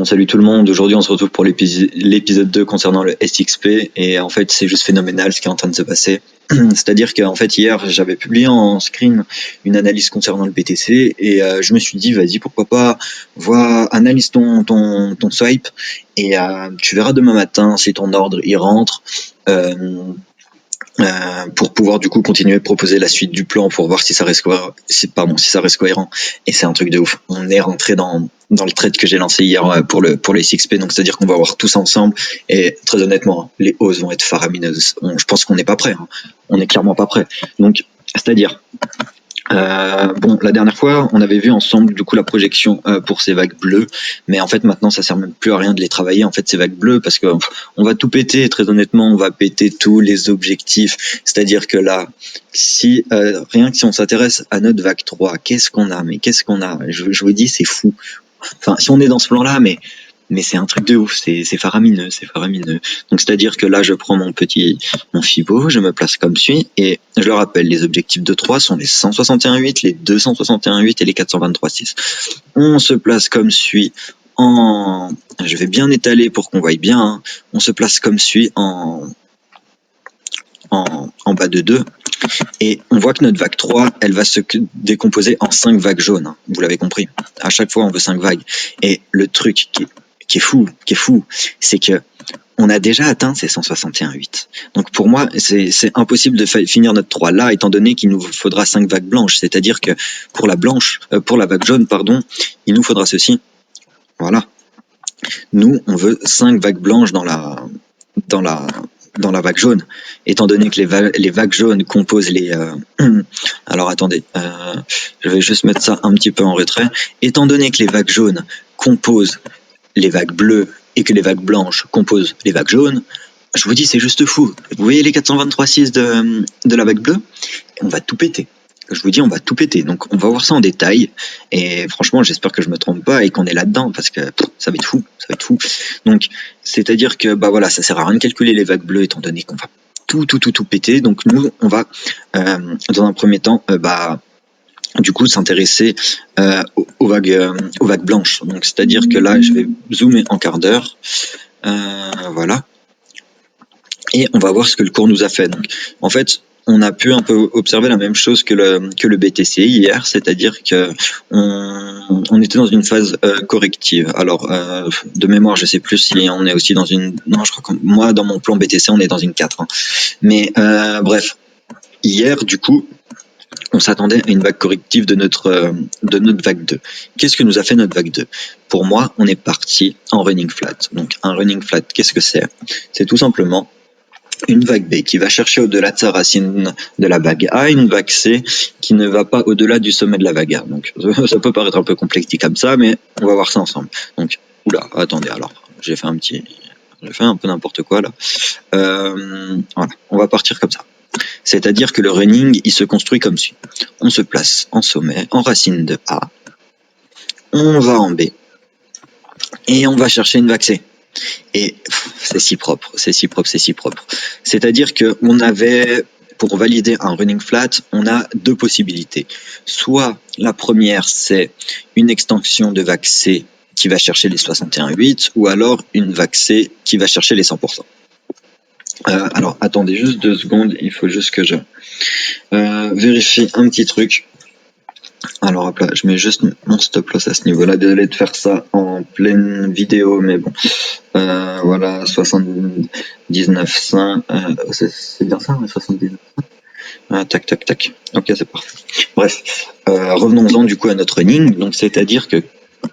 salut tout le monde. Aujourd'hui, on se retrouve pour l'épisode 2 concernant le SXP. Et en fait, c'est juste phénoménal ce qui est en train de se passer. C'est-à-dire qu'en fait, hier, j'avais publié en screen une analyse concernant le BTC. Et je me suis dit, vas-y, pourquoi pas, analyse ton swipe. Et tu verras demain matin si ton ordre y rentre. Pour pouvoir du coup continuer de proposer la suite du plan pour voir si ça reste cohérent. Et c'est un truc de ouf. On est rentré dans le trade que j'ai lancé hier pour les 6P, donc c'est-à-dire qu'on va voir tous ensemble. Et très honnêtement, les hausses vont être faramineuses. Je pense qu'on n'est pas prêt. On est clairement pas prêt. Donc c'est-à-dire la dernière fois, on avait vu ensemble du coup la projection pour ces vagues bleues, mais en fait maintenant ça sert même plus à rien de les travailler en fait ces vagues bleues parce que on va tout péter. Très honnêtement, on va péter tous les objectifs. C'est-à-dire que là, si rien que si on s'intéresse à notre vague 3, qu'est-ce qu'on a? Mais qu'est-ce qu'on a? Je vous dis, c'est fou. Enfin, si on est dans ce plan-là, mais c'est un truc de ouf, c'est faramineux. Donc c'est-à-dire que là, je prends mon Fibo, je me place comme suit, et je le rappelle, les objectifs de 3 sont les 161,8, les 261,8 et les 423,6. On se place comme suit je vais bien étaler pour qu'on voie bien, on se place comme suit en bas de 2, et on voit que notre vague 3, elle va se décomposer en 5 vagues jaunes, vous l'avez compris. À chaque fois, on veut 5 vagues. Et le truc qui est fou, c'est que on a déjà atteint ces 161,8. Donc pour moi, c'est impossible de finir notre 3 là, étant donné qu'il nous faudra 5 vagues blanches. C'est-à-dire que pour la vague jaune, il nous faudra ceci. Voilà. Nous, on veut 5 vagues blanches dans la vague jaune, étant donné que les vagues jaunes composent les... Alors attendez, je vais juste mettre ça un petit peu en retrait. Étant donné que les vagues jaunes composent les vagues bleues et que les vagues blanches composent les vagues jaunes, je vous dis, c'est juste fou. Vous voyez les 423,6 de la vague bleue? On va tout péter. Je vous dis, on va tout péter. Donc, on va voir ça en détail. Et franchement, j'espère que je me trompe pas et qu'on est là-dedans parce que ça va être fou. Donc, c'est-à-dire que, ça sert à rien de calculer les vagues bleues étant donné qu'on va tout péter. Donc, nous, on va, dans un premier temps, du coup, s'intéresser aux vagues blanches. Donc, c'est-à-dire que là, je vais zoomer en quart d'heure. Voilà. Et on va voir ce que le cours nous a fait. Donc, en fait, on a pu un peu observer la même chose que le BTC hier, c'est-à-dire que on était dans une phase corrective. Alors, de mémoire, je sais plus si on est aussi dans une... Non, je crois que moi, dans mon plan BTC, on est dans une 4. Mais bref, hier, du coup, on s'attendait à une vague corrective de notre vague 2. Qu'est-ce que nous a fait notre vague 2? Pour moi, on est parti en running flat. Donc, un running flat, qu'est-ce que c'est? C'est tout simplement une vague B qui va chercher au-delà de sa racine de la vague A, une vague C qui ne va pas au-delà du sommet de la vague A. Donc, ça peut paraître un peu complexe dit comme ça, mais on va voir ça ensemble. Donc, attendez, alors, j'ai fait un peu n'importe quoi là. Voilà, on va partir comme ça. C'est-à-dire que le running, il se construit comme suit. On se place en sommet, en racine de A, on va en B, et on va chercher une vague C. Et c'est si propre. C'est-à-dire que pour valider un running flat, on a deux possibilités. Soit la première, c'est une extension de vague C qui va chercher les 61,8, ou alors une vague C qui va chercher les 100%. Alors, attendez juste 2 secondes, il faut juste que je vérifie un petit truc. Alors hop là, je mets juste mon stop loss à ce niveau-là. Désolé de faire ça en pleine vidéo, mais bon. Voilà, 79,5. C'est bien ça, ouais, 79,5. Tac. Ok, c'est parfait. Bref, revenons-en du coup à notre running. Donc, c'est-à-dire que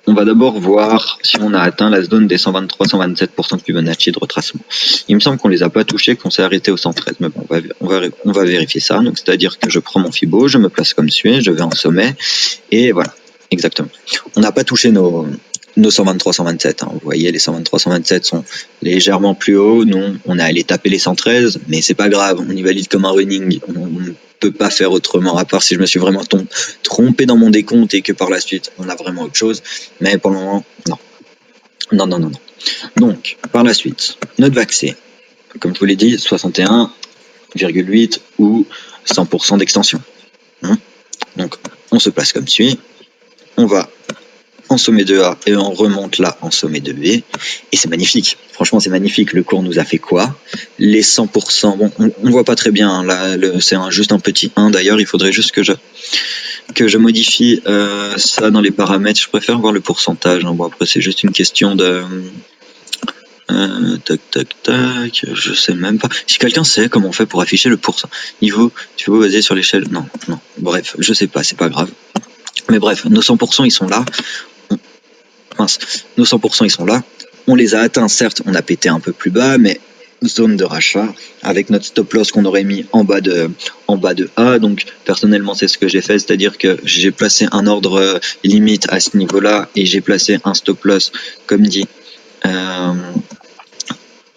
on va d'abord voir si on a atteint la zone des 123-127% de Fibonacci de retracement. Il me semble qu'on les a pas touchés, qu'on s'est arrêté au 113, mais bon, on va vérifier ça. Donc, c'est-à-dire que je prends mon Fibo, je me place comme suit, je vais en sommet, et voilà, exactement. On n'a pas touché nos 123-127. Vous voyez, les 123-127 sont légèrement plus hauts. Nous, on a allé taper les 113, mais c'est pas grave, on y valide comme un running. On peut pas faire autrement, à part si je me suis vraiment trompé dans mon décompte et que par la suite, on a vraiment autre chose. Mais pour le moment, non. Donc, par la suite, notre vague C, comme je vous l'ai dit, 61,8 ou 100% d'extension. Donc, on se place comme suit. On va en sommet de A et on remonte là en sommet de B. Et c'est magnifique. Franchement, c'est magnifique. Le cours nous a fait quoi? Les 100%. Bon, on voit pas très bien. Hein, là, c'est juste un petit 1. D'ailleurs, il faudrait juste que je modifie ça dans les paramètres. Je préfère voir le pourcentage. Hein. Bon, après, c'est juste une question de... tac, je sais même pas. Si quelqu'un sait comment on fait pour afficher le pourcent niveau basé sur l'échelle, non. Bref, je sais pas, c'est pas grave. Mais bref, nos 100% ils sont là. Nos 100% ils sont là. On les a atteints, certes, on a pété un peu plus bas, mais zone de rachat avec notre stop loss qu'on aurait mis en bas de A. Donc personnellement, c'est ce que j'ai fait, c'est-à-dire que j'ai placé un ordre limite à ce niveau-là et j'ai placé un stop loss, comme dit.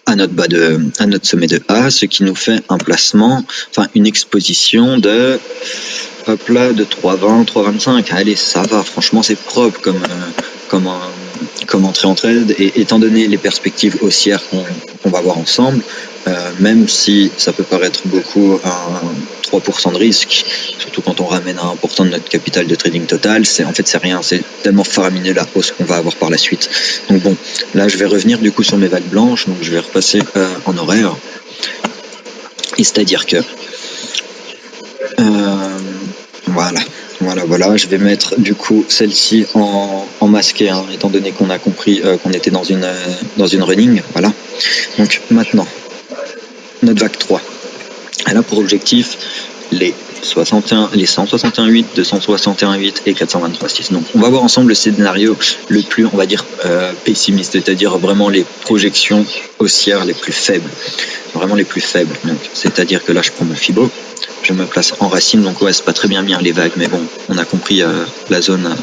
À notre sommet de A, ce qui nous fait un placement, enfin une exposition de 3,20, 3,25. Allez, ça va, franchement c'est propre comme entrée en trade, et étant donné les perspectives haussières qu'on va voir ensemble, même si ça peut paraître beaucoup, 3% de risque, surtout quand on ramène à 1% de notre capital de trading total, c'est rien, c'est tellement faramineux la hausse qu'on va avoir par la suite. Donc bon, là je vais revenir du coup sur mes vagues blanches, donc je vais repasser en horaire, et c'est-à-dire que voilà, je vais mettre du coup celle-ci en masqué, hein, étant donné qu'on a compris qu'on était dans une running, voilà. Donc maintenant, notre vague 3, elle a pour objectif les 161,8, 261,8 et 423,6. Donc on va voir ensemble le scénario le plus, on va dire, pessimiste, c'est-à-dire vraiment les projections haussières les plus faibles, vraiment les plus faibles. Donc c'est-à-dire que là je prends mon Fibo, je me place en racine, donc ouais, c'est pas très bien mis, hein, les vagues, mais bon, on a compris la zone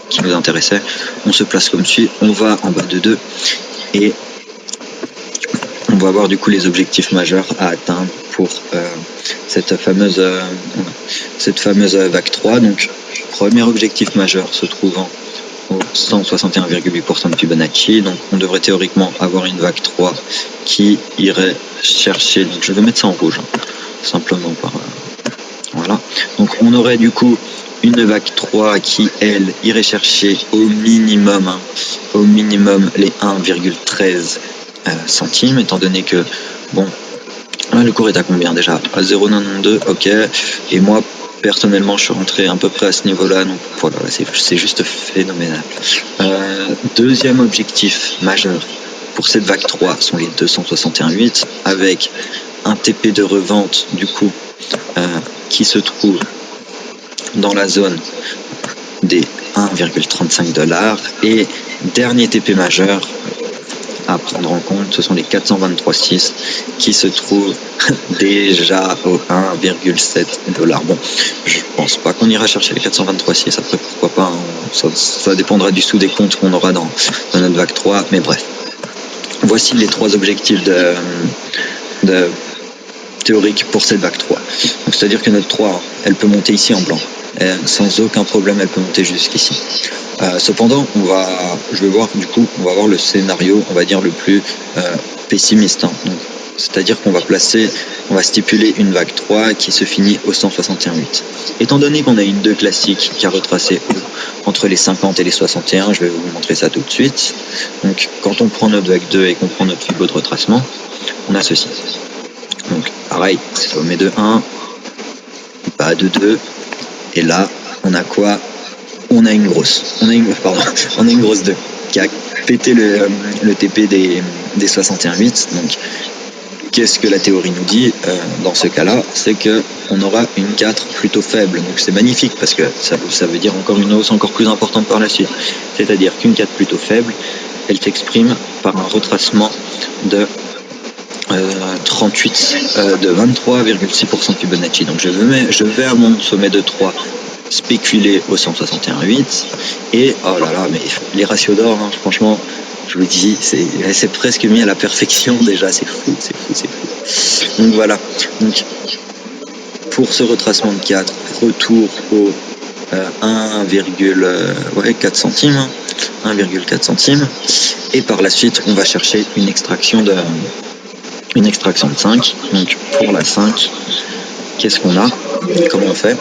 qui nous intéressait. On se place comme suit, on va en bas de 2 et on va avoir du coup les objectifs majeurs à atteindre pour cette fameuse vague 3. Donc premier objectif majeur se trouvant au 161,8% de Fibonacci, donc on devrait théoriquement avoir une vague 3 qui irait chercher, donc je vais mettre ça en rouge, hein, simplement par... voilà, donc on aurait du coup une vague 3 qui, elle, irait chercher au minimum les 1,13 centimes, étant donné que, bon, là le cours est à combien déjà? À 0,92, ok, et moi personnellement je suis rentré à peu près à ce niveau-là, donc voilà, c'est juste phénoménal. Deuxième objectif majeur pour cette vague 3 sont les 261,8 avec un TP de revente du coup qui se trouve dans la zone des 1,35 $, et dernier TP majeur à prendre en compte, ce sont les 423,6 qui se trouvent déjà au 1,7 $. Bon, je pense pas qu'on ira chercher les 423,6, après pourquoi pas, hein, ça dépendra du sous-décompte qu'on aura dans notre vague 3, mais bref. Voici les trois objectifs de théorique pour cette vague 3. Donc c'est-à-dire que notre 3, elle peut monter ici en blanc. Et sans aucun problème, elle peut monter jusqu'ici. Cependant, on va voir le scénario, on va dire, le plus pessimiste. Hein. Donc, c'est-à-dire qu'on va stipuler une vague 3 qui se finit au 161,8. Étant donné qu'on a une 2 classique qui a retracé entre les 50 et les 61, je vais vous montrer ça tout de suite. Donc, quand on prend notre vague 2 et qu'on prend notre Fibo de retracement, on a ceci. Donc, pareil, sommet de 1, bas de 2, et là, on a quoi? On a une grosse 2 qui a pété le TP des 61,8. Donc, qu'est-ce que la théorie nous dit dans ce cas-là? C'est qu'on aura une 4 plutôt faible. Donc, c'est magnifique parce que ça veut dire encore une hausse encore plus importante par la suite. C'est-à-dire qu'une 4 plutôt faible, elle s'exprime par un retracement de 23,6% de Fibonacci. Donc je vais à mon sommet de 3 spéculer au 161,8 et oh là là, mais les ratios d'or, hein, franchement, je vous dis, c'est presque mis à la perfection déjà, c'est fou. Donc voilà, donc pour ce retracement de 4, retour au 1,4 centimes, hein, 1,4 centimes, et par la suite on va chercher une extraction de 5. Donc pour la 5, qu'est-ce qu'on a? Comment on fait?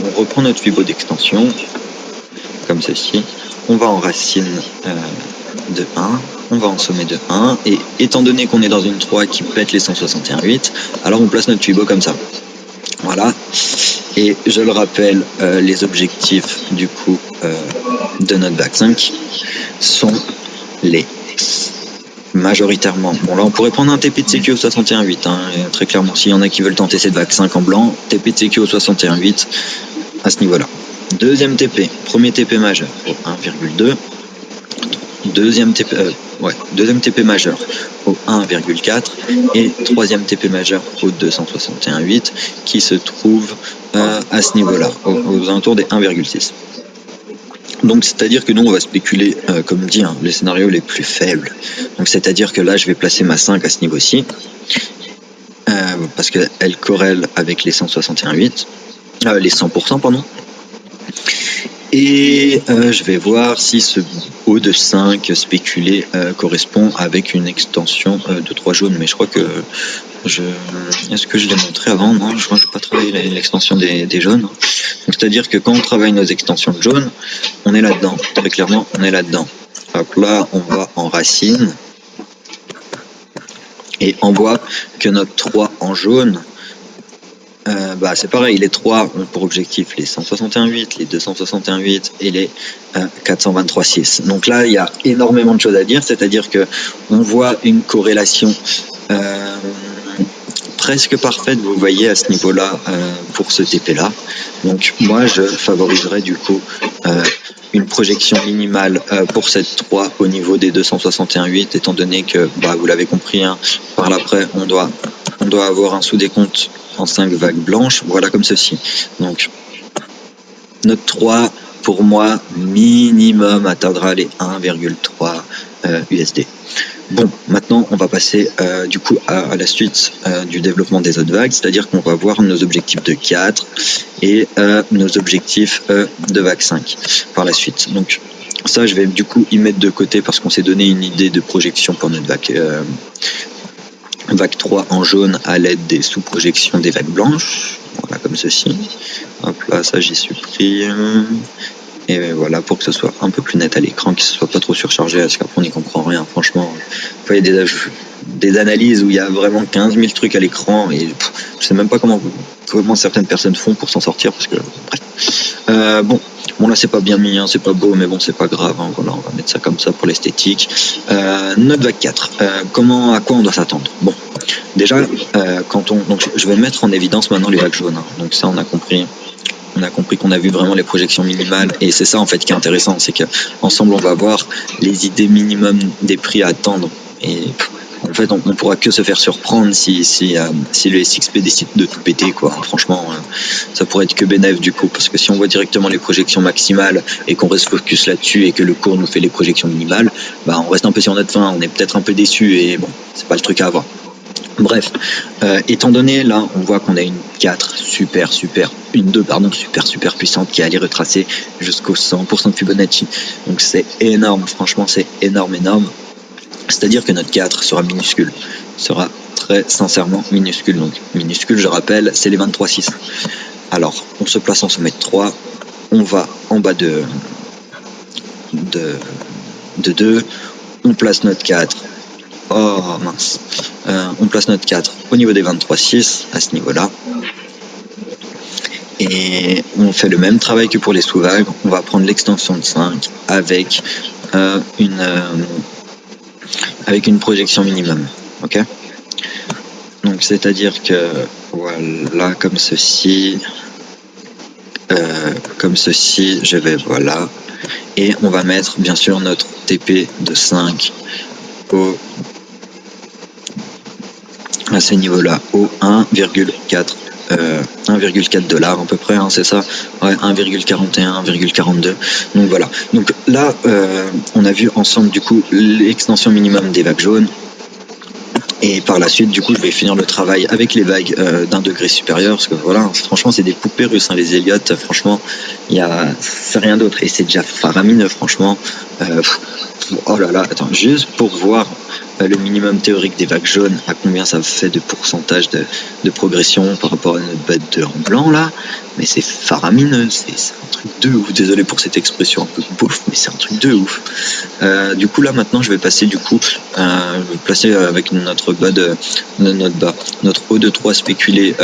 On reprend notre Fibo d'extension, comme ceci. On va en racine de 1, on va en sommet de 1, et étant donné qu'on est dans une 3 qui pète les 161,8, alors on place notre tuyau comme ça. Voilà, et je le rappelle, les objectifs du coup de notre vague 5 sont les majoritairement. Bon là on pourrait prendre un TP de sécu au 61,8, hein, très clairement, s'il y en a qui veulent tenter cette vague 5 en blanc, TP de sécu au 61,8 à ce niveau-là. Deuxième TP, premier TP majeur au 1,2, deuxième TP majeur au 1,4 et troisième TP majeur au 261,8 qui se trouve à ce niveau-là, aux alentours des 1,6. Donc c'est-à-dire que nous on va spéculer, comme dit, hein, les scénarios les plus faibles. Donc c'est-à-dire que là je vais placer ma 5 à ce niveau-ci, parce qu'elle corrèle avec les 161,8, les 100%, pardon. Et je vais voir si ce haut de 5 spéculé correspond avec une extension de 3 jaunes, mais je crois que est-ce que je l'ai montré avant? Non, je crois que je n'ai pas travaillé l'extension des jaunes. C'est-à-dire que quand on travaille nos extensions de jaunes, on est là-dedans, très clairement on est là-dedans. Hop là, on va en racine, et on voit que notre 3 en jaune, c'est pareil, les 3 ont pour objectif les 161,8, les 261,8 et les 423,6. Donc là, il y a énormément de choses à dire, c'est-à-dire que on voit une corrélation presque parfaite, vous voyez, à ce niveau-là, pour ce TP-là. Donc moi, je favoriserais du coup une projection minimale pour cette 3 au niveau des 261,8, étant donné que, vous l'avez compris, hein, par l'après, on doit avoir un sous-décompte en 5 vagues blanches, voilà, comme ceci. Donc notre 3, pour moi, minimum atteindra les 1,3 USD. Bon, maintenant on va passer du coup à la suite du développement des autres vagues, c'est-à-dire qu'on va voir nos objectifs de 4 et nos objectifs de vague 5 par la suite. Donc ça, je vais du coup y mettre de côté parce qu'on s'est donné une idée de projection pour notre vague 3 en jaune à l'aide des sous-projections des vagues blanches, voilà, comme ceci. Hop là, ça j'y supprime. Et voilà, pour que ce soit un peu plus net à l'écran, que ce soit pas trop surchargé, parce qu'après on n'y comprend rien, franchement. Il y a des analyses où il y a vraiment 15 000 trucs à l'écran, et je sais même pas comment certaines personnes font pour s'en sortir, parce que bref. Bon là c'est pas bien mis, hein, c'est pas beau, mais bon c'est pas grave, hein, voilà, on va mettre ça comme ça pour l'esthétique. Notre vague 4, à quoi on doit s'attendre? Bon, déjà, donc je vais mettre en évidence maintenant les vagues jaunes, hein, donc ça on a compris. On a compris qu'on a vu vraiment les projections minimales, et c'est ça en fait qui est intéressant, c'est qu'ensemble on va voir les idées minimum des prix à attendre, et en fait on pourra que se faire surprendre si le SXP décide de tout péter, quoi. Franchement, ça pourrait être que bénéf du coup, parce que si on voit directement les projections maximales et qu'on reste focus là-dessus et que le cours nous fait les projections minimales, on reste un peu sur notre faim, on est peut-être un peu déçu, et bon, c'est pas le truc à avoir. Bref, étant donné, là, on voit qu'on a une 4 super puissante qui est allée retracer jusqu'au 100% de Fibonacci. Donc c'est énorme, franchement c'est énorme. C'est-à-dire que notre 4 sera minuscule, sera très sincèrement minuscule. Donc minuscule, je rappelle, c'est les 23,6. Alors, on se place en sommet de 3, on va en bas de 2, on place notre 4. Oh mince, on place notre 4 au niveau des 23,6 à ce niveau-là, et on fait le même travail que pour les sous-vagues. On va prendre l'extension de 5 avec une projection minimum, ok. Donc c'est à dire que voilà, comme ceci, je vais voilà, et on va mettre bien sûr notre TP de 5 à ce niveau-là, au 1,4 $, à peu près, hein, c'est ça, ouais, 1,41, 1,42. Donc voilà. Donc là, on a vu ensemble du coup l'extension minimum des vagues jaunes, et Et par la suite, du coup, je vais finir le travail avec les vagues d'un degré supérieur, parce que voilà, franchement, c'est des poupées russes, hein, les Elliott, franchement, c'est rien d'autre. Et c'est déjà faramineux, franchement. Oh là là, attends, juste pour voir le minimum théorique des vagues jaunes, à combien ça fait de pourcentage de progression par rapport à notre bête 2 en blanc, là, mais c'est faramineux, c'est un truc de ouf. Désolé pour cette expression un peu bouffe, mais c'est un truc de ouf. Du coup, là, maintenant, je vais passer, du coup, je vais placer avec notre notre O de 3 spéculé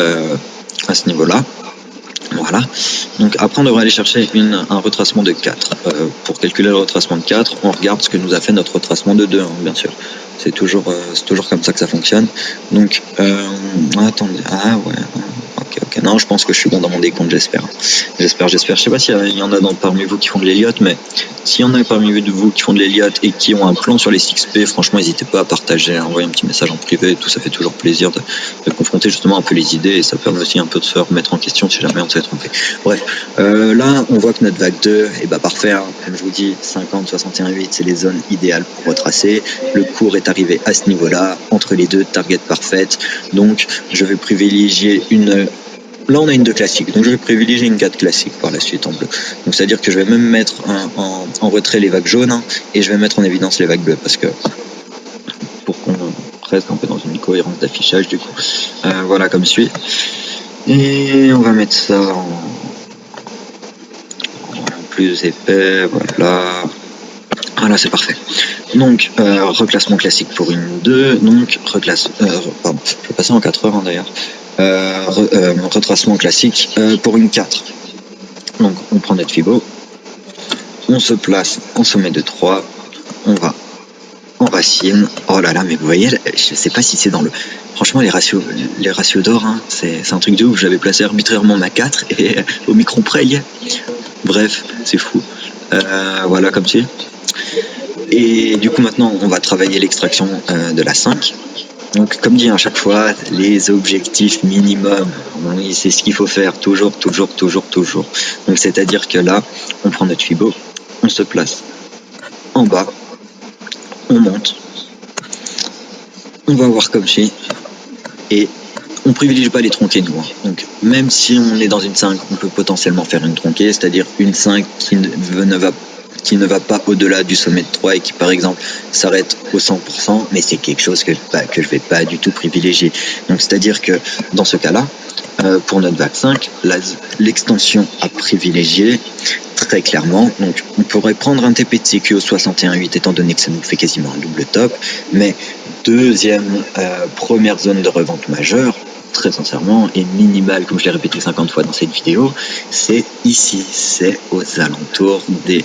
à ce niveau-là. Voilà. Donc après, on devrait aller chercher un retracement de 4. Pour calculer le retracement de 4, on regarde ce que nous a fait notre retracement de 2, hein, bien sûr. C'est toujours comme ça que ça fonctionne. Donc, attendez. Ah ouais. Ok. Non, je pense que je suis bon dans mon décompte, j'espère. J'espère. Je sais pas s'il y en a parmi vous qui font de l'Elliott, mais s'il y en a parmi vous qui font de l'Elliott et qui ont un plan sur les 6P, franchement, n'hésitez pas à partager, à envoyer un petit message en privé. Tout ça fait toujours plaisir de confronter justement un peu les idées, et ça permet aussi un peu de se remettre en question si jamais on s'est trompé. Bref, là, on voit que notre vague 2 est parfait, hein. Comme je vous dis, 50, 61, 8, c'est les zones idéales pour retracer. Le cours est arrivé à ce niveau-là, entre les deux, target parfaite. Donc, je vais privilégier Là, on a une 2 classique, donc je vais privilégier une 4 classique par la suite en bleu. Donc, c'est-à-dire que je vais même mettre en retrait les vagues jaunes, hein, et je vais mettre en évidence les vagues bleues, parce que pour qu'on reste un peu dans une cohérence d'affichage, du coup. Voilà, comme suit. Et on va mettre ça en plus épais, voilà, c'est parfait. Donc, reclassement classique pour une 2, donc pardon, je vais passer en 4 heures, hein, d'ailleurs. Retracement classique pour une 4. Donc, on prend notre Fibo, on se place en sommet de 3, on va en racine. Oh là là, mais vous voyez, je sais pas si c'est dans le... Franchement, les ratios d'or, hein, c'est un truc de ouf. J'avais placé arbitrairement ma 4 et au micron près, bref, c'est fou. Voilà, comme c'est. Et du coup, maintenant, on va travailler l'extraction de la 5. Donc, comme dit à chaque fois, les objectifs minimum, oui, c'est ce qu'il faut faire, toujours. Donc, c'est-à-dire que là, on prend notre Fibo, on se place en bas, on monte, on va voir comme ci, et on privilégie pas les tronqués, nous. Hein. Donc, même si on est dans une 5, on peut potentiellement faire une tronquée, c'est-à-dire une 5 qui ne va pas au-delà du sommet de 3 et qui, par exemple, s'arrête au 100%, mais c'est quelque chose que je vais pas du tout privilégier. Donc, c'est-à-dire que, dans ce cas-là, pour notre vague 5, l'extension à privilégier, très clairement, donc on pourrait prendre un TP de CQ au 61.8 étant donné que ça nous fait quasiment un double top, mais première zone de revente majeure, très sincèrement, et minimale, comme je l'ai répété 50 fois dans cette vidéo, c'est ici, c'est aux alentours des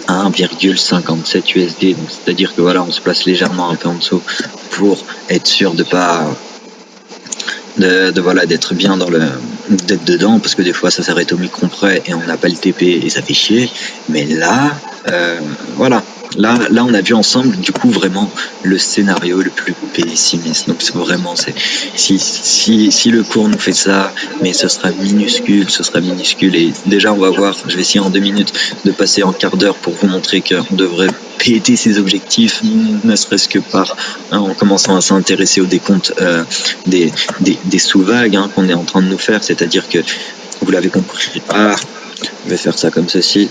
1,57 USD, donc c'est-à-dire que voilà, on se place légèrement un peu en dessous pour être sûr de pas d'être bien d'être dedans, parce que des fois ça s'arrête au micron près et on n'a pas le TP et ça fait chier, mais là voilà, là on a vu ensemble du coup vraiment le scénario le plus pessimiste. Donc c'est vraiment, si le cours nous fait ça, mais ce sera minuscule, et déjà on va voir, je vais essayer en 2 minutes de passer en quart d'heure pour vous montrer qu'on devrait péter ses objectifs, ne serait-ce que en commençant à s'intéresser au décompte des sous-vagues qu'on est en train de nous faire, c'est-à-dire que, vous l'avez compris, je vais faire ça comme ceci.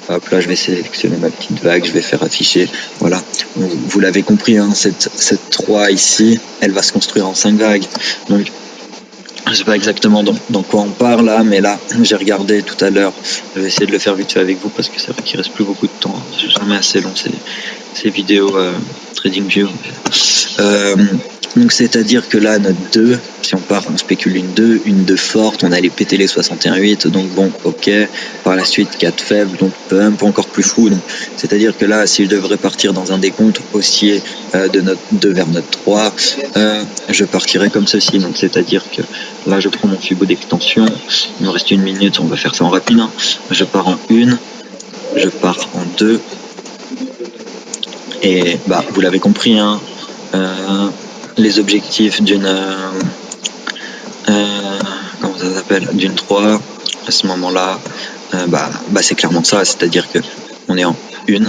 Hop là, je vais sélectionner ma petite vague, je vais faire afficher. Voilà, vous l'avez compris, cette 3 ici, elle va se construire en 5 vagues. Donc, je sais pas exactement dans quoi on parle là, mais là, j'ai regardé tout à l'heure. Je vais essayer de le faire vite fait avec vous parce que c'est vrai qu'il reste plus beaucoup de temps. C'est jamais assez long ces vidéos TradingView. Donc c'est-à-dire que là, notre 2, si on spécule une 2 forte, on allait péter les 61.8, donc bon, ok. Par la suite, 4 faibles, donc un peu encore plus fou. Donc, c'est-à-dire que là, si je devrais partir dans un décompte haussier de notre 2 vers notre 3, je partirais comme ceci. Donc c'est-à-dire que là, je prends mon Fibo d'extension, il me reste 1 minute, on va faire ça en rapide. Je pars en 1, je pars en 2, et vous l'avez compris, les objectifs d'une comment ça s'appelle, d'une 3 à ce moment-là, c'est clairement ça, c'est-à-dire que on est en 1,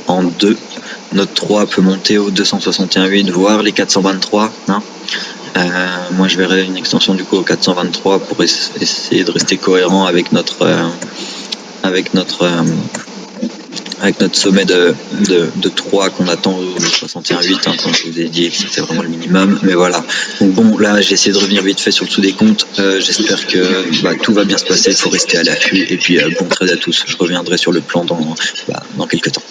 en 2, notre 3 peut monter au 261.8, voire les 423. Hein. Moi, je verrais une extension du coup au 423 pour essayer de rester cohérent avec notre sommet de 3 qu'on attend au 61.8, hein, comme je vous ai dit, que c'était vraiment le minimum. Mais voilà. Donc bon, là, j'ai essayé de revenir vite fait sur le dessous des comptes. J'espère que tout va bien se passer. Il faut rester à l'affût. Et puis, bon trade à tous. Je reviendrai sur le plan dans quelques temps.